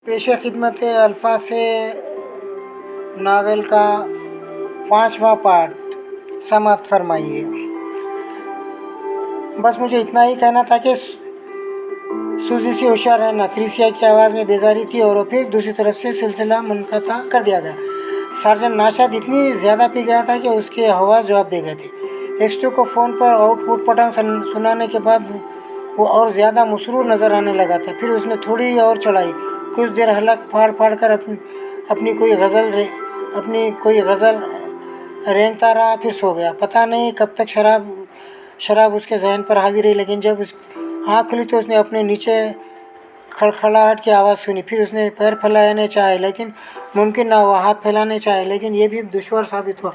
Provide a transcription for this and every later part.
पेशे खिदमत अल्फा से नावल का 5वां पार्ट समाप्त फरमाइए। बस मुझे इतना ही कहना था कि सूजी से होशियार रहना। त्रिसिया की आवाज़ में बेजारी थी और फिर दूसरी तरफ से सिलसिला मुनक़ता कर दिया गया। सार्जेंट नाशाद इतनी ज़्यादा पी गया था कि उसके हवास जवाब दे गए थे। एक्स2 को फ़ोन पर आउटपुट पटांग सुनाने के बाद वो और ज़्यादा मसरूर नज़र आने लगा था। फिर उसने थोड़ी और चढ़ाई। कुछ देर हलक फाड़ फाड़ कर अपनी कोई गज़ल रेंगता रहा, फिर सो गया। पता नहीं कब तक शराब उसके जहन पर हावी रही, लेकिन जब उस आँख खुली तो उसने अपने नीचे खड़खड़ाहट की आवाज़ सुनी। फिर उसने पैर फैलाने चाहे, लेकिन मुमकिन ना हुआ। हाथ फैलाने चाहे, लेकिन यह भी दुश्वार साबित हुआ।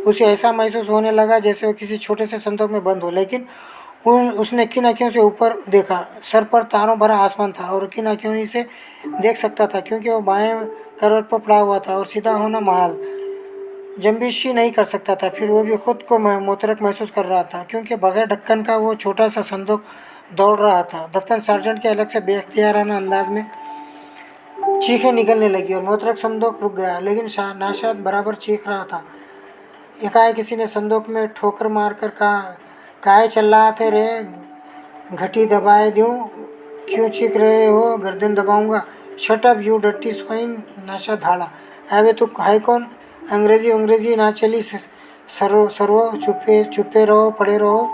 उसे ऐसा महसूस होने लगा जैसे वो किसी छोटे से संदूक में बंद हो। लेकिन उसने किन आँखों से ऊपर देखा। सर पर तारों भरा आसमान था और किन आँखों ही से देख सकता था, क्योंकि वो बाएं करवट पर पड़ा हुआ था और सीधा होना महाल जंबिश ही नहीं कर सकता था। फिर वो भी खुद को मुतरक महसूस कर रहा था, क्योंकि बगैर ढक्कन का वो छोटा सा संदूक दौड़ रहा था। दफ्तर सार्जेंट के अलग से बेख्तियाराना अंदाज में चीखें निकलने लगी और मोहतरक संदूक रुक गया, लेकिन नाशाद बराबर चीख रहा था। एकाएक किसी ने संदूक में ठोकर मारकर कहा, काहे चिल्लाते रे, घटी दबाए दूँ, क्यों चीख रहे हो, गर्दन दबाऊंगा। Shut up you dirty swine, Nashad धाड़ा। अबे तू है कौन, अंग्रेजी ना चली, सर्वो चुपे रहो, पड़े रहो,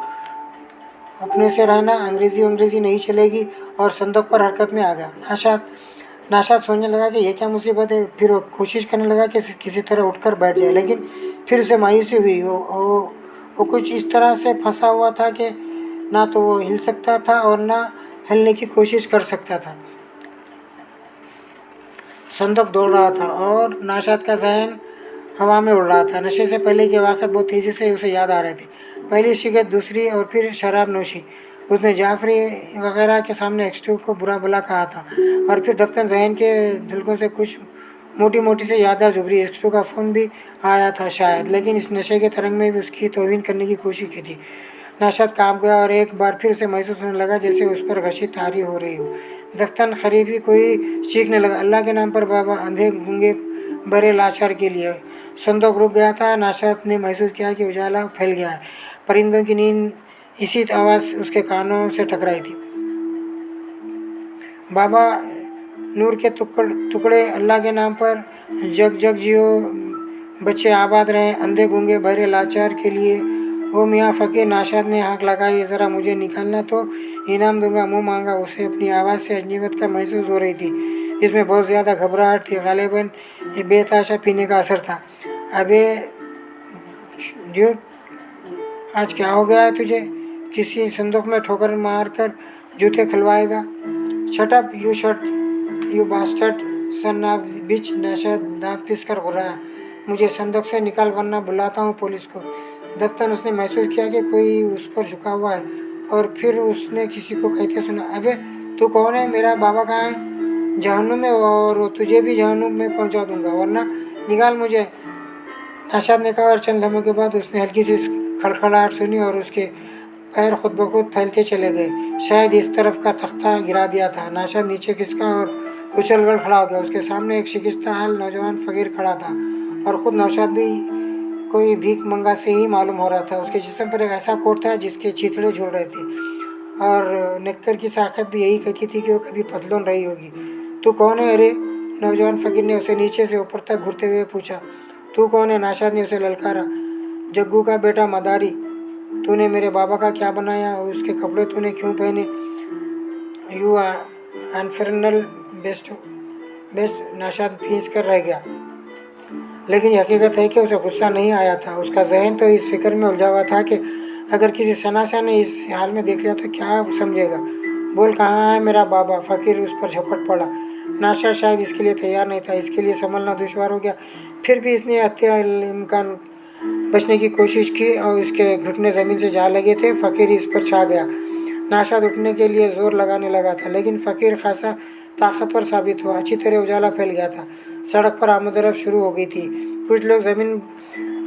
अपने से रहना। अंग्रेजी नहीं चलेगी। और संदूक पर हरकत में आ गया। नाशाद सोचने लगा कि यह क्या मुसीबत है। फिर वो कोशिश करने लगा कि किसी तरह उठकर बैठ जाए, लेकिन फिर उसे मायूसी हुई। वो कुछ इस तरह से फंसा हुआ था कि ना तो वो हिल सकता था और ना हिलने की कोशिश कर सकता था। संदूक दौड़ रहा था और नाशाद का जहन हवा में उड़ रहा था। नशे से पहले के वाक़यात बहुत तेज़ी से उसे याद आ रहे थे। पहली सिगरेट, दूसरी, और फिर शराब नोशी। उसने जाफरी वगैरह के सामने एक्स2 को बुरा भला कहा था। और फिर दफ्तर जहन के धुलकों से कुछ मोटी मोटी से यादें उभरी। एक्स2 का फ़ोन भी आया था शायद, लेकिन इस नशे के तरंग में भी उसकी तौहीन करने की कोशिश की थी। नाशाद काँप गया और एक बार फिर उसे महसूस होने लगा जैसे उस पर गशी तारी हो रही हो। दफ्तर खरीफी कोई चीखने लगा, अल्लाह के नाम पर बाबा, अंधे गूंगे बड़े लाचार के लिए। संदूक रुक गया था। नाशाद ने महसूस किया कि उजाला फैल गया है। परिंदों की नींद इसी आवाज़ उसके कानों से टकराई थी। बाबा, नूर के टुकड़े, अल्लाह के नाम पर जग जग जियो, बच्चे आबाद रहें, अंधे गूंगे बहरे लाचार के लिए। ओ मियाँ फ़कीर, नाशाद ने हाँक लगाई, ज़रा मुझे निकालना तो इनाम दूंगा, मुँह मांगा। उसे अपनी आवाज़ से अजनबीत का महसूस हो रही थी। इसमें बहुत ज़्यादा घबराहट थी। गालिबन ये बेतहाशा पीने का असर था। अबे ड्यूड, आज क्या हो गया है तुझे? किसी संदूक में ठोकर मार कर जूते खिलवाएगा? Shut up you bastard son of bitch, Nashad दांत पीस कर घुराया। मुझे संदूक से निकाल, वरना बुलाता हूँ पुलिस को। दफ्तर उसने महसूस किया कि कोई उस पर झुका हुआ है, और फिर उसने किसी को कहते सुना, अबे तू कौन है, मेरा बाबा कहाँ है? जहन्नुम में, और तुझे भी जहन्नुम में पहुँचा दूंगा, वरना निकाल मुझे, नाशाद ने कहा। और चंद लम्हों के बाद उसने हल्की सी खड़खड़ाहट सुनी और उसके पैर खुद ब खुद फैलते चले गए। शायद इस तरफ का तख्ता गिरा दिया था। नाशाद नीचे खिसका और उछलकर खड़ा हो गया। उसके सामने एक शिकस्ता हाल नौजवान फ़कीर खड़ा था, और ख़ुद नौशाद भी कोई भीख मंगा से ही मालूम हो रहा था। उसके जिस्म पर एक ऐसा कोट था जिसके चिथड़े झूल रहे थे, और नेक्कर की साखत भी यही कहती थी कि वो कभी पतलून रही होगी। तू कौन है? अरे, नौजवान फ़कीर ने उसे नीचे से ऊपर तक घूरते हुए पूछा। तू कौन है? नाशाद ने उसे ललकारा। जग्गू का बेटा मदारी। तूने मेरे बाबा का क्या बनाया? उसके कपड़े तूने क्यों पहने? You अनफर्नल best. नाशाद भींस कर रह गया, लेकिन हकीकत है कि उसे गुस्सा नहीं आया था। उसका जहन तो इस फिक्र में उलझा हुआ था कि अगर किसी सनासा ने इस हाल में देख लिया तो क्या समझेगा। बोल, कहाँ है मेरा बाबा? फ़कीर उस पर झपट पड़ा। नाशाद शायद इसके लिए तैयार नहीं था। इसके लिए संभलना दुश्वार हो गया। फिर भी इसने इम्कान बचने की कोशिश की, और इसके घुटने ज़मीन से जा लगे थे। फ़कीर इस पर छा गया। नाशाद उठने के लिए ज़ोर लगाने लगा था, लेकिन फ़कीर खासा ताकतवर साबित हुआ। अच्छी तरह उजाला फैल गया था। सड़क पर आमदरफ्त शुरू हो गई थी। कुछ लोग ज़मीन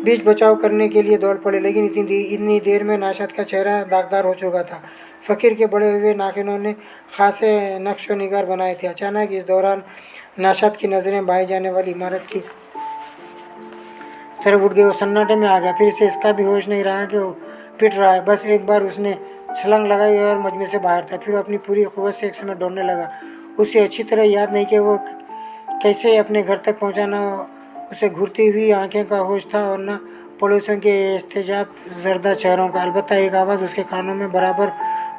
बीच बचाव करने के लिए दौड़ पड़े, लेकिन इतनी देर में नाशाद का चेहरा दागदार हो चुका था। फ़कीर के बड़े हुए नाखूनों ने खासे नक्शो निगार बनाए थे। अचानक इस दौरान नाशाद की नज़रें बाएं जाने वाली इमारत की तरफ उठ गई। वो सन्नाटे में आ गया। फिर से इसका भी होश नहीं रहा कि वो पिट रहा है। बस एक बार उसने छलांग लगाई और मजमे से बाहर था। फिर वो अपनी पूरी कुव्वत से एक समय दौड़ने लगा। उसे अच्छी तरह याद नहीं कि वो कैसे अपने घर तक पहुंचा। न उसे घूरती हुई आंखें का होश था और न पड़ोसियों के एहतजाब ज़रदा चेहरों का। अलबत्ता एक आवाज़ उसके कानों में बराबर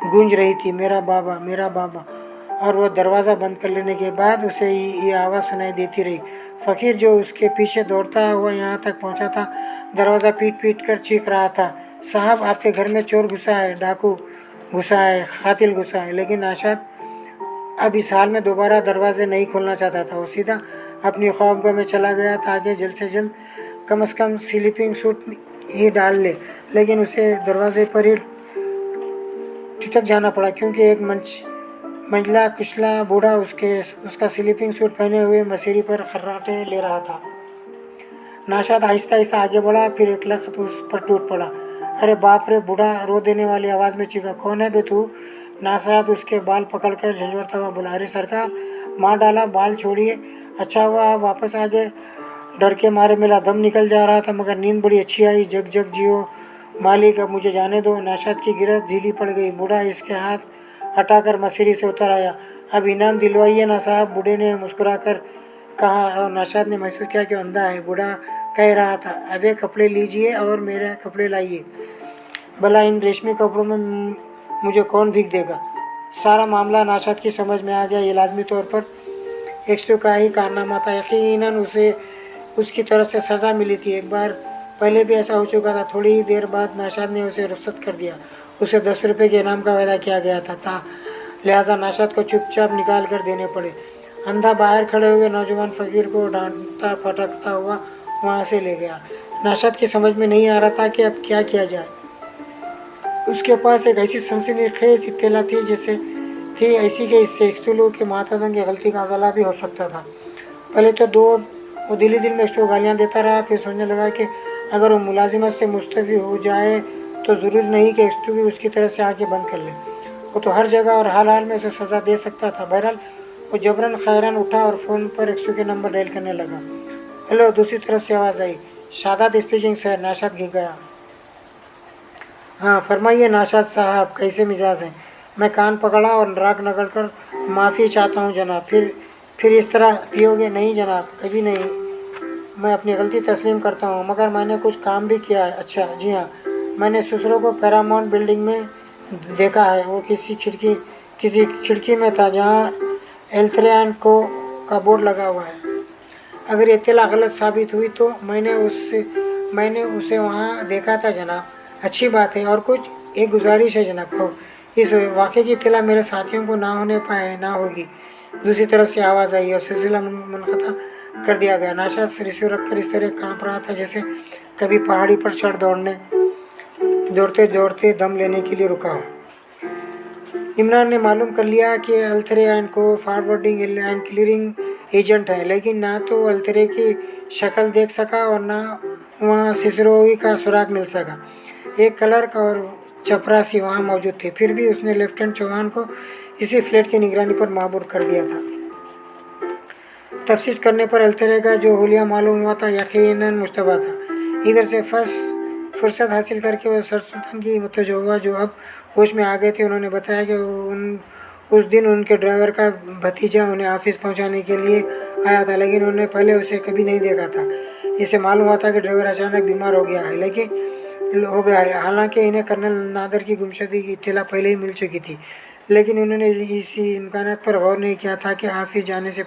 गूंज रही थी, मेरा बाबा, मेरा बाबा। और वह दरवाज़ा बंद कर लेने के बाद उसे ये आवाज़ सुनाई देती रही। फ़कीर जो उसके पीछे दौड़ता हुआ यहाँ तक पहुँचा था, दरवाज़ा पीट पीट कर चीख रहा था, साहब आपके घर में चोर घुसा है, डाकू घुसा है, कातिल घुसा है। लेकिन नाशाद अब इस हाल में दोबारा दरवाजे नहीं खोलना चाहता था। वो सीधा अपनी ख्वाबगाह में चला गया ताकि जल्द से जल्द कम से कम स्लीपिंग सूट ही डाल ले। लेकिन उसे दरवाजे पर ही ठिठक जाना पड़ा क्योंकि एक मंझला कुचला बूढ़ा उसका स्लीपिंग सूट पहने हुए मसीरी पर खर्राटे ले रहा था। नाशाद आहिस्ता आहिस्ता आगे बढ़ा। फिर एक लख्त उस पर टूट पड़ा। अरे बाप रे! बूढ़ा रो देने वाली आवाज़ में चीखा, कौन है बे तू? नाशाद उसके बाल पकड़कर झंझोड़ता हुआ बोला, अरे सरकार, मार डाला, बाल छोड़िए। अच्छा हुआ आप वापस आ गए। डर के मारे मेरा दम निकल जा रहा था, मगर नींद बड़ी अच्छी आई। जग जग जियो मालिक, अब मुझे जाने दो। नाशाद की गिरफ्त ढीली पड़ गई। बूढ़ा इसके हाथ हटाकर मसीरी से उतर आया। अब इनाम दिलवाइए ना साहब, बूढ़े ने मुस्कुराकर कहा। और नाशाद ने महसूस किया कि अंधा है। बूढ़ा कह रहा था, अबे कपड़े लीजिए और मेरे कपड़े लाइए, भला इन रेशमी कपड़ों में मुझे कौन भीख देगा। सारा मामला नाशाद की समझ में आ गया। ये लाजमी तौर पर एक्सट्रो का ही कारनामा था। यकीनन उसे उसकी तरफ से सज़ा मिली थी। एक बार पहले भी ऐसा हो चुका था। थोड़ी ही देर बाद नाशाद ने उसे रुख्सत कर दिया। उसे 10 रुपये के इनाम का वादा किया गया था, लिहाजा नाशाद को चुपचाप निकाल कर देने पड़े। अंधा बाहर खड़े हुए नौजवान फ़कीर को डांटता फटकता हुआ वहाँ से ले गया। नाशाद की समझ में नहीं आ रहा था कि अब क्या किया जाए। उसके पास एक ऐसी सनसनीखेज इत्तला थी ऐसी कि इससे एक्सटुलू के महातदन की गलती का गला भी हो सकता था। पहले तो वो दिल ही दिल में एक्सटू गालियाँ देता रहा। फिर सोचने लगा कि अगर वो मुलाजिमत से मुस्तफ़ी हो जाए तो ज़रूरी नहीं कि एक्सटू भी उसकी तरफ से आके बंद कर ले। वो तो हर जगह और हाल हाल में उसे सज़ा दे सकता था। बहरहाल वो जबरन खैरन उठा और फ़ोन पर एक्सटू के नंबर डायल करने लगा। हेलो, दूसरी तरफ से आवाज़ आई, शादात स्पीकिंग सर। नाशाद घिर गया। हाँ फरमाइए नाशाद साहब, कैसे मिजाज हैं? मैं कान पकड़ा और राग नगड़ कर माफ़ी चाहता हूँ जनाब। फिर इस तरह पियोगे? नहीं जनाब, कभी नहीं। मैं अपनी गलती तस्लीम करता हूँ, मगर मैंने कुछ काम भी किया है। अच्छा, जी हाँ, मैंने ससुरों को पैरामाउंट बिल्डिंग में देखा है। वो किसी खिड़की में था जहाँ एल्थ्रे & को का बोर्ड लगा हुआ है। अगर ये इत्तला गलत साबित हुई तो मैंने उसे वहाँ देखा था जनाब। अच्छी बात है। और कुछ? एक गुजारिश है जनाब को, इस वाक़े की इत्तला मेरे साथियों को ना होगी। दूसरी तरफ से आवाज़ आई और सिलसिला मुनक़ता कर दिया गया। नाशाद रिसीवर रखकर इस तरह काँप रहा था जैसे कभी पहाड़ी पर चढ़ दौड़ते दौड़ते दम लेने के लिए रुका हो। इमरान ने मालूम कर लिया कि एल्थ्रे & को फॉरवर्डिंग एंड क्लियरिंग एजेंट है, लेकिन ना तो एल्थ्रे की शक्ल देख सका और ना वहाँ सिसरोई का सुराग मिल सका। एक क्लर्क और चपरासी वहाँ मौजूद थे। फिर भी उसने लेफ्टिनेंट चौहान को इसी फ्लैट की निगरानी पर मामूर कर दिया था। तफ्तीश करने पर एल्थ्रे का जो हुलिया मालूम हुआ था यकीनन मुश्तबा था। इधर से फुर्सत हासिल करके वो सर सुल्तान की मुतजव्वा जो अब होश में आ गए थे, उन्होंने बताया कि उस दिन उनके ड्राइवर का भतीजा उन्हें ऑफिस पहुंचाने के लिए आया था, लेकिन उन्होंने पहले उसे कभी नहीं देखा था। इससे मालूम हुआ था कि ड्राइवर अचानक बीमार हो गया है। हालांकि इन्हें कर्नल नादर की गुमशुदगी की इत्तला पहले ही मिल चुकी थी, लेकिन उन्होंने इसी इम्कान पर गौर नहीं किया था कि ऑफिस जाने से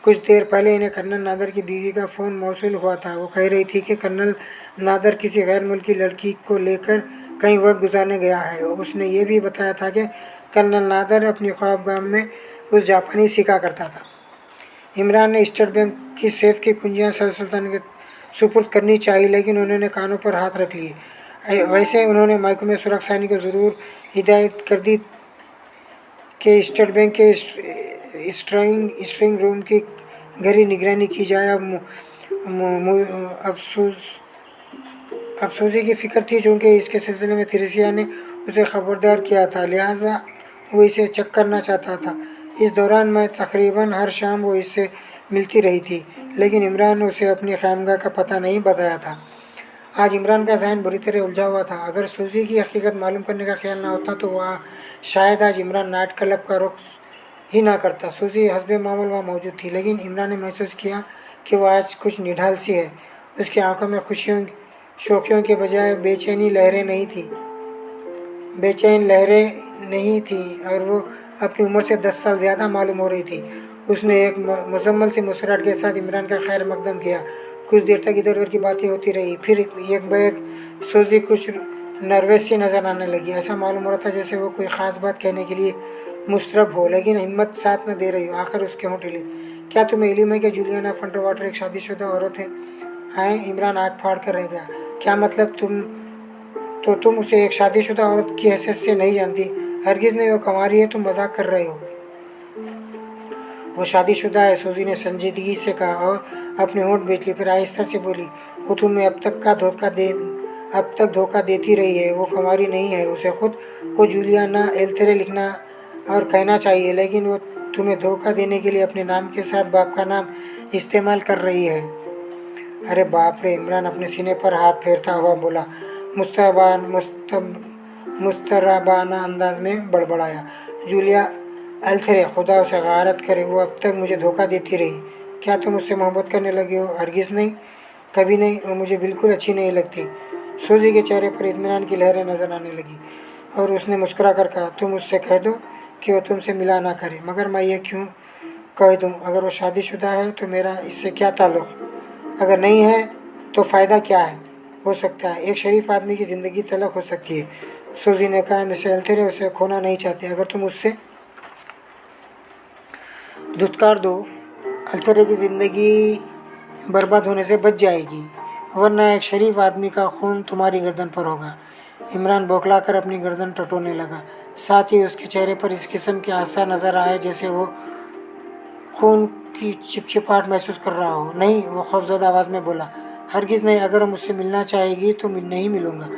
कुछ देर पहले इन्हें कर्नल नादर की बीवी का फ़ोन मौसूल हुआ था। वो कह रही थी कि कर्नल नादर किसी गैर मुल्की लड़की को लेकर कहीं वक्त गुजारने गया है। उसने ये भी बताया था कि कर्नल नादर अपनी ख्वाबगाह में उस जापानी सीखा करता था। इमरान ने स्टेट बैंक की सेफ की कुंजियाँ सर सुल्तान के सुपुर्द करनी चाहिए, लेकिन उन्होंने कानों पर हाथ रख लिए। वैसे उन्होंने महकमे सुरक्षानी को ज़रूर हिदायत कर दी कि स्टेट बैंक के स्ट्रॉन्ग रूम की गहरी निगरानी की जाए। अफसूसी की फ़िक्र थी चूँकि इसके सिलसिले में तिरसिया ने उसे ख़बरदार किया था, लिहाजा वो इसे चेक करना चाहता था। इस दौरान मैं तकरीबन हर शाम वो इससे मिलती रही थी, लेकिन इमरान ने उसे अपनी खैमगाह का पता नहीं बताया था। आज इमरान का जहन बुरी तरह उलझा हुआ था। अगर सूजी की हकीकत मालूम करने का ख्याल ना होता तो वह शायद आज इमरान नाइट क्लब का रुख ही ना करता। सूजी हस्बे मामूल वहाँ मौजूद थी, लेकिन इमरान ने महसूस किया कि वह आज कुछ निढाल सी है। उसकी आंखों में खुशियों शौकियों के बजाय बेचैन लहरें नहीं थी और वो अपनी उम्र से 10 साल ज़्यादा मालूम हो रही थी। उसने एक मुजम्मल सी मुस्कुराहट के साथ इमरान का खैर मकदम किया। कुछ देर तक इधर उधर की बातें होती रही। फिर एक बैग सूजी कुछ नर्वस सी नज़र आने लगी। ऐसा मालूम हो रहा था जैसे वो कोई ख़ास बात कहने के लिए मुस्तरब हो, लेकिन हिम्मत साथ न दे रही हो। आखिर उसके होंठ हिले। क्या तुम्हें इल्म है कि जूलियाना फंटरवाटर एक शादीशुदा औरत है? हैं? इमरान आँख फाड़ कर रह गया। क्या मतलब? तुम उसे एक शादीशुदा औरत की हैसियत से नहीं जानती? हरगिज़ नहीं, वो कंवारी है, तुम मजाक कर रहे हो। वो शादीशुदा है, सूजी ने संजीदगी से कहा और अपने होंठ बेच ली। फिर आहिस्ता से बोली, वो तुम्हें अब तक धोखा देती रही है। वो कंवारी नहीं है। उसे खुद को जूलियाना एल्थरे लिखना और कहना चाहिए, लेकिन वो तुम्हें धोखा देने के लिए अपने नाम के साथ बाप का नाम इस्तेमाल कर रही है। अरे बाप रे! इमरान अपने सीने पर हाथ फेरता हुआ बोला, मुस्तराबाना अंदाज में बड़बड़ाया। जूलिया एल्थरे, खुदा उसे गारत करे, वो अब तक मुझे धोखा देती रही। क्या तुम उससे मोहब्बत करने लगे हो? हरगिज़ नहीं, कभी नहीं, और मुझे बिल्कुल अच्छी नहीं लगती। सूजी के चेहरे पर इत्मीनान की लहरें नजर आने लगी और उसने मुस्कुरा कर कहा, तुम उससे कह दो कि वो तुमसे मिला ना करे। मगर मैं ये क्यों कह दूँ? अगर वो शादीशुदा है तो मेरा इससे क्या ताल्लुक़? अगर नहीं है तो फ़ायदा क्या है? हो सकता है एक शरीफ आदमी की ज़िंदगी तलख हो सकती है। सूजी ने कहा, मिस्टर एल्थरे उसे खोना नहीं चाहते। अगर तुम उससे धुतकार दो, एल्थरे की ज़िंदगी बर्बाद होने से बच जाएगी, वरना एक शरीफ आदमी का खून तुम्हारी गर्दन पर होगा। इमरान बौखलाकर अपनी गर्दन टटोलने लगा। साथ ही उसके चेहरे पर इस किस्म के आसार नज़र आए जैसे वो खून की चिपचिपाहट महसूस कर रहा हो। नहीं, वो खौफज़दा आवाज़ में बोला, हरगिज़ नहीं। अगर वो मुझसे मिलना चाहेगी तो नहीं मिलूँगा।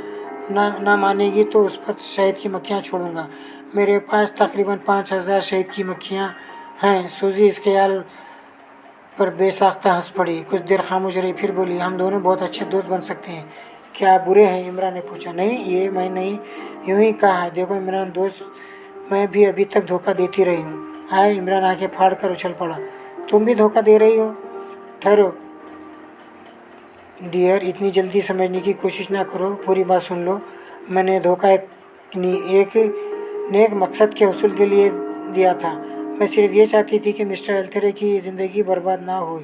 ना मानेगी तो उस पर शहद की मक्खियाँ छोड़ूंगा। मेरे पास तकरीबन 5000 शहद की मक्खियाँ हैं। सूजी इस ख्याल पर बेसाख्ता हंस पड़ी। कुछ देर खामोश रही, फिर बोली, हम दोनों बहुत अच्छे दोस्त बन सकते हैं। क्या आप बुरे हैं? इमरान ने पूछा। नहीं, ये मैं नहीं, यूं ही कहा है। देखो इमरान दोस्त, मैं भी अभी तक धोखा देती रही हूँ। हाय! इमरान आंखें फाड़ कर उछल पड़ा। तुम भी धोखा दे रही हो? ठहरो डियर, इतनी जल्दी समझने की कोशिश ना करो, पूरी बात सुन लो। मैंने धोखा एक नेक मकसद के हसूल के लिए दिया था। मैं सिर्फ ये चाहती थी कि मिस्टर एल्थरे की ज़िंदगी बर्बाद ना हो।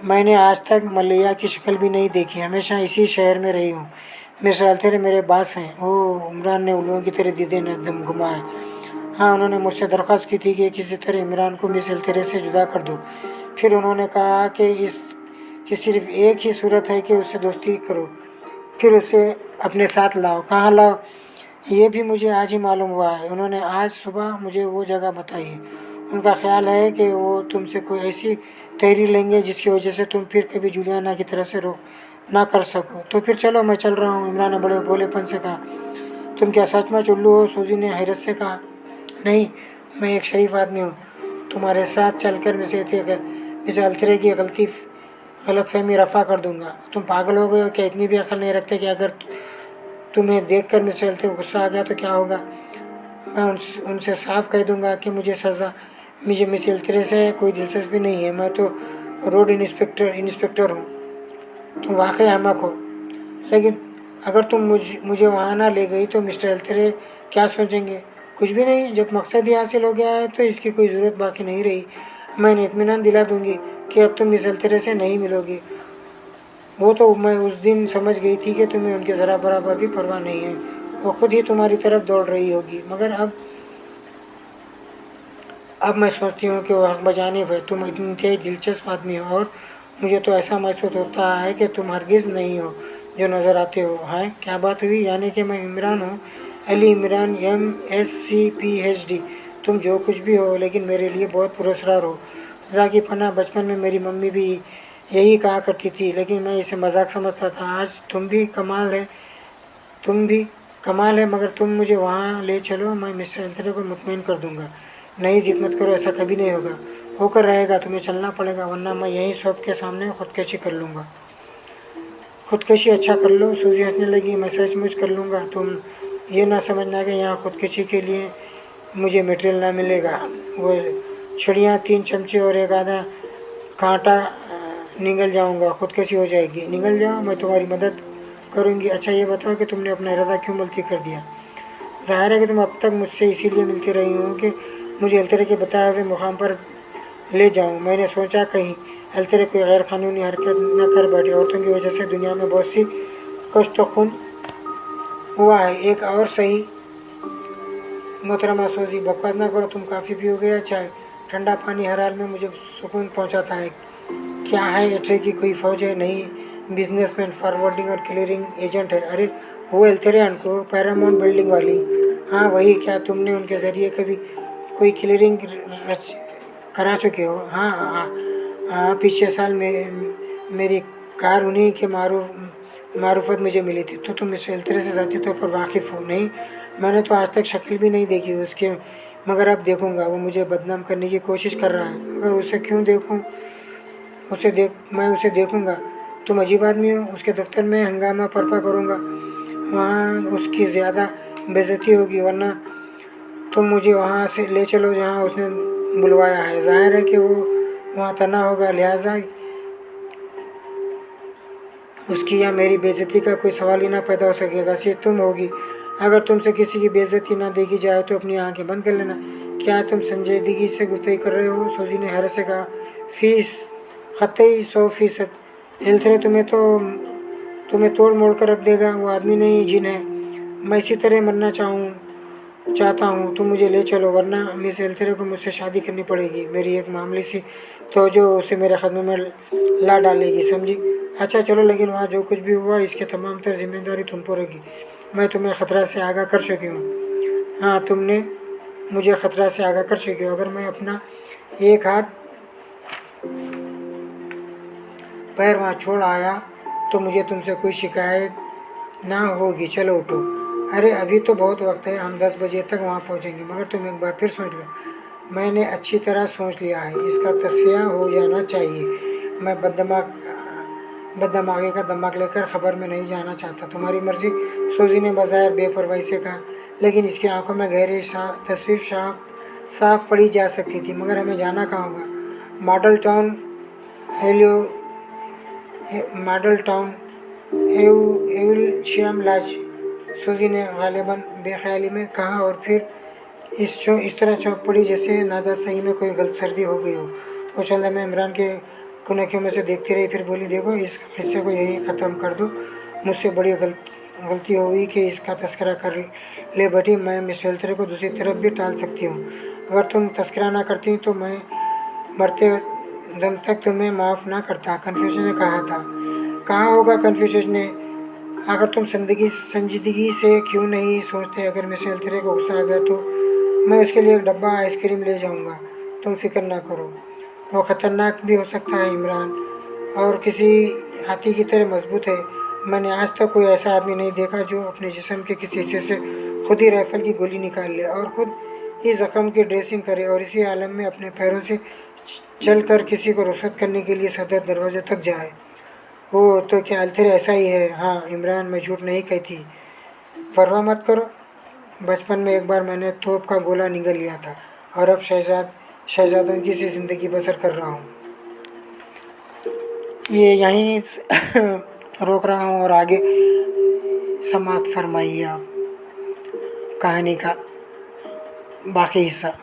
मैंने आज तक मलैया की शक्ल भी नहीं देखी, हमेशा इसी शहर में रही हूँ। मिस्टर एल्थरे मेरे बास हैं। ओह! इमरान ने उल्लुओं की तरह दीदे ने दम घुमाए। हाँ, उन्होंने मुझसे दरख्वास्त की थी कि किसी तरह इमरान को मिस एल्थरे से जुदा कर दो। फिर उन्होंने कहा कि सिर्फ एक ही सूरत है कि उससे दोस्ती करो, फिर उसे अपने साथ लाओ। कहाँ लाओ, ये भी मुझे आज ही मालूम हुआ है। उन्होंने आज सुबह मुझे वो जगह बताई है। उनका ख्याल है कि वो तुमसे कोई ऐसी तहरीर लेंगे जिसकी वजह से तुम फिर कभी जूलियाना की तरफ से रोक ना कर सको। तो फिर चलो, मैं चल रहा हूँ, इमरान ने बड़े भोलेपन से कहा। तुम क्या सचमुच उल्लू हो? सूजी ने हैरत से कहा। नहीं, मैं एक शरीफ आदमी हूँ। तुम्हारे साथ चलकर मिस एल्थरे की गलतफहमी रफ़ा कर दूंगा। तुम पागल हो गए हो क्या? इतनी भी अकल नहीं रखते कि अगर तुम्हें देखकर मिस एल्थरे को गुस्सा आ गया तो क्या होगा? मैं उनसे साफ कह दूंगा कि मुझे मिस एल्थरे से कोई दिलचस्पी नहीं है। मैं तो रोड इंस्पेक्टर हूँ। तुम वाकई अहमक हो। लेकिन अगर तुम मुझे वहाँ ना ले गई तो मिस्टर एल्थरे क्या सोचेंगे? कुछ भी नहीं। जब मकसद ही हासिल हो गया है तो इसकी कोई ज़रूरत बाकी नहीं रही। मैं इत्मीनान दिला दूंगी कि अब तुम मिस एल्थरे से नहीं मिलोगी। वो तो मैं उस दिन समझ गई थी कि तुम्हें उनके ज़रा बराबर भी परवाह नहीं है। वो खुद ही तुम्हारी तरफ दौड़ रही होगी। मगर अब मैं सोचती हूँ कि वो हक बजाने पर तुम इतनी दिलचस्प आदमी हो और मुझे तो ऐसा महसूस होता है कि तुम हरगिज़ नहीं हो जो नज़र आते हो। हाय, क्या बात हुई? यानी कि मैं इमरान हूँ, अली इमरान, MSc PhD। तुम जो कुछ भी हो, लेकिन मेरे लिए बहुत पुरस्कार हो। खुदा की पनाह, बचपन में मेरी मम्मी भी यही कहा करती थी, लेकिन मैं इसे मजाक समझता था। आज तुम भी कमाल है। मगर तुम मुझे वहाँ ले चलो, मैं मिस्टर एल्थरे को मुतमईन कर दूँगा। नहीं जिद मत करो, ऐसा कभी नहीं होगा। होकर रहेगा, तुम्हें चलना पड़ेगा, वरना मैं यहीं शॉप के सामने खुदकशी कर लूँगा। खुदकशी अच्छा कर लो। सूजी हंसने लगी, मैं सचमुच कर लूँगा। तुम ये ना समझना कि यहाँ खुदकशी के लिए मुझे मटेरियल ना मिलेगा। वो छड़ियाँ, 3 चमचे और एक आधा कांटा निगल जाऊँगा, खुदकशी हो जाएगी। निगल जाओ, मैं तुम्हारी मदद करूँगी। अच्छा ये बताओ कि तुमने अपना इरादा क्यों मुलतवी कर दिया? ज़ाहिर है कि तुम अब तक मुझसे इसीलिए मिलती रही हो कि मुझे अल्तरे के बताए हुए मुकाम पर ले जाऊँ। मैंने सोचा कहीं अल्तरे कोई गैर कानूनी हरकत न कर बैठे। औरतों की वजह से दुनिया में बहुत सी कष्ट तो खून हुआ है। एक और सही मोहतरमा सूजी, बकवास ना करो, तुम काफ़ी पियोगे या चाय? ठंडा पानी हर हाल में मुझे सुकून पहुंचाता है। क्या है, एटरे की कोई फ़ौज है? नहीं, बिजनेसमैन, फॉरवर्डिंग और क्लियरिंग एजेंट है। अरे वो एल्थेरियन को, पैरामाउंट बिल्डिंग वाली? हाँ वही। क्या तुमने उनके ज़रिए कभी कोई क्लियरिंग करा चुके हो? हाँ हाँ हाँ, पिछले साल में मेरी कार उन्हीं के मारूफत मुझे मिली थी। तो तुम इस एल्तरे से ज़ाती तौर पर वाकिफ़ हो? नहीं, मैंने तो आज तक शक्ल भी नहीं देखी उसके, मगर अब देखूंगा। वो मुझे बदनाम करने की कोशिश कर रहा है, मगर उसे क्यों देखूं? मैं उसे देखूंगा। तुम अजीब आदमी हो। उसके दफ्तर में हंगामा बर्पा करूंगा, वहाँ उसकी ज़्यादा बेइज्जती होगी, वरना तुम मुझे वहाँ से ले चलो जहाँ उसने बुलवाया है। जाहिर है कि वो वहाँ तना होगा, लिहाजा उसकी या मेरी बेइज्जती का कोई सवाल ही ना पैदा हो सकेगा। सिर्फ तुम होगी। अगर तुमसे किसी की बेइज्जती ना देखी जाए तो अपनी आंखें बंद कर लेना। क्या तुम संजीदगी से गुफ्तगू कर रहे हो? सूजी ने हैरत से कहा। फीस कतई 100%। एल्थरे तुम्हें तोड़ मोड़ कर रख देगा। वो आदमी नहीं, जिन है। मैं इसी तरह मरना चाहता हूँ। तुम मुझे ले चलो, वरना मिस एल्थरे को मुझसे शादी करनी पड़ेगी। मेरी एक मामूली सी तो जो उसे मेरे कदमों में ला डालेगी, समझी? अच्छा चलो, लेकिन वहाँ जो कुछ भी हुआ इसकी तमाम तर जिम्मेदारी तुम पर होगी। मैं तुम्हें ख़तरा से आगाह कर चुकी हूँ। हाँ, तुमने मुझे ख़तरा से आगाह कर चुकी हो। अगर मैं अपना एक हाथ पैर वहाँ छोड़ आया तो मुझे तुमसे कोई शिकायत ना होगी। चलो उठो। अरे अभी तो बहुत वक्त है, हम 10 बजे तक वहाँ पहुँचेंगे। मगर तुम एक बार फिर सोच लो। मैंने अच्छी तरह सोच लिया है, इसका तस्फिया हो जाना चाहिए। मैं बददिमागी का दिमाग लेकर खबर में नहीं जाना चाहता। तुम्हारी मर्जी, सूजी ने बज़ाहिर बेपरवाही से कहा, लेकिन इसकी आंखों में गहरी तस्वीर साफ पड़ी जा सकती थी। मगर हमें जाना कहाँ होगा? मॉडल टाउन हेलियो मॉडल टाउन हेविलशियम लॉज, सूजी ने गालिबन बेख्याली में कहा, और फिर इस तरह चौंक पड़ी जैसे नादास्तगी में कोई गलत सर्दी हो गई हो। वो चंदा में इमरान के कुनकियों में से देखती रही, फिर बोली, देखो इस किस्से को यहीं ख़त्म कर दो। मुझसे बड़ी गलती हुई कि इसका तस्करा कर ले बैठी। मैं मिस्टर एल्थरे को दूसरी तरफ भी टाल सकती हूँ। अगर तुम तस्करा ना करती तो मैं मरते दम तक तुम्हें माफ़ ना करता। कन्फ्यूशस ने कहा था। कहा होगा कन्फ्यूशस ने। अगर तुम संजीदगी से क्यों नहीं सोचते? अगर मिस्टर एल्थरे को गुस्सा आ गया तो मैं उसके लिए एक डब्बा आइसक्रीम ले जाऊंगा। तुम फिक्र ना करो। वो ख़तरनाक भी हो सकता है इमरान, और किसी हाथी की तरह मजबूत है। मैंने आज तक कोई ऐसा आदमी नहीं देखा जो अपने जिस्म के किसी हिस्से से खुद ही राइफल की गोली निकाल ले और खुद ही ज़ख्म की ड्रेसिंग करे, और इसी आलम में अपने पैरों से चल कर किसी को रुखसत करने के लिए सदर दरवाजे तक जाए। वो तो क्या अल्थरे ऐसा ही है? हाँ इमरान, मैं झूठ नहीं कहती। परवाह मत करो। बचपन में एक बार मैंने तोप का गोला निगल लिया था, और अब शहजादों की सी ज़िंदगी बसर कर रहा हूँ। ये यहीं रोक रहा हूँ, और आगे समाप्त फरमाइए आप कहानी का बाकी हिस्सा।